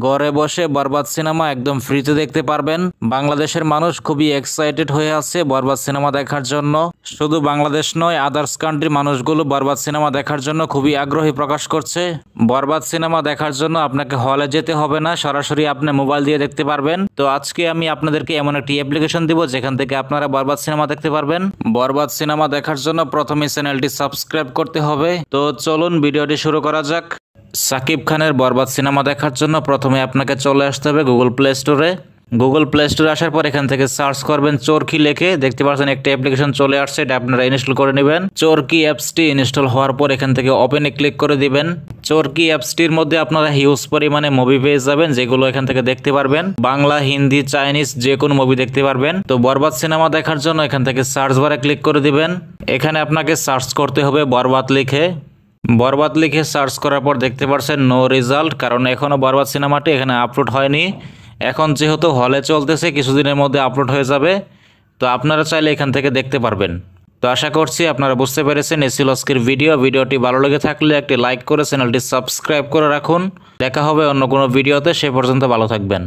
ঘরে বসে বরবাদ সিনেমা একদম ফ্রিতে দেখতে পারবেন। বাংলাদেশের মানুষ খুবই এক্সাইটেড হয়ে আছে বরবাদ সিনেমা দেখার জন্য। শুধু বাংলাদেশ নয়, আদার্স কান্ট্রির মানুষগুলো বরবাদ সিনেমা দেখার জন্য খুবই আগ্রহী প্রকাশ করছে। বরবাদ সিনেমা দেখার জন্য আপনাকে হলে যেতে হবে না, সরাসরি আপনি মোবাইল দিয়ে দেখতে পারবেন। তো আজকে আমি আপনাদেরকে এমন একটি অ্যাপ্লিকেশন দিব যেখান থেকে আপনারা বরবাদ সিনেমা দেখতে পারবেন। বরবাদ সিনেমা দেখার জন্য প্রথমে চ্যানেলটি সাবস্ক্রাইব করতে হবে। তো চলুন ভিডিওটি শুরু করা যাক। সাকিব খানের বরবাদ সিনেমা দেখার জন্য প্রথমে আপনাকে চলে আসতে হবে গুগল প্লে স্টোরে। গুগল প্লে স্টোরে আসার পর এখান থেকে সার্চ করবেন চরকি লিখে। দেখতে পাচ্ছেন একটা অ্যাপ্লিকেশন চলে আসছে, এটা আপনারা ইনস্টল করে নেবেন। চরকি অ্যাপসটি ইনস্টল হওয়ার পর এখান থেকে ওপেনে ক্লিক করে দিবেন। চরকি অ্যাপসটির মধ্যে আপনারা হিউজ পরিমাণে মুভি পেয়ে যাবেন, যেগুলো এখান থেকে দেখতে পারবেন। বাংলা, হিন্দি, চাইনিজ যে কোনো মুভি দেখতে পারবেন। তো বরবাদ সিনেমা দেখার জন্য এখান থেকে সার্চ বারে ক্লিক করে দিবেন। এখানে আপনাকে সার্চ করতে হবে বরবাদ লিখে। বরবাদ লিখে সার্চ করার পর দেখতে পাচ্ছেন নো রেজাল্ট, কারণ এখনও বরবাদ সিনেমাটি এখানে আপলোড হয়নি। এখন যেহেতু হলে চলতেছে, কিছুদিনের মধ্যে আপলোড হয়ে যাবে। তো আপনারা চাইলে এখান থেকে দেখতে পারবেন। তো আশা করছি আপনারা বুঝতে পেরেছেন। এই ছিল আজকের ভিডিওটি ভালো লেগে থাকলে একটি লাইক করে চ্যানেলটি সাবস্ক্রাইব করে রাখুন। দেখা হবে অন্য কোনো ভিডিওতে, সে পর্যন্ত ভালো থাকবেন।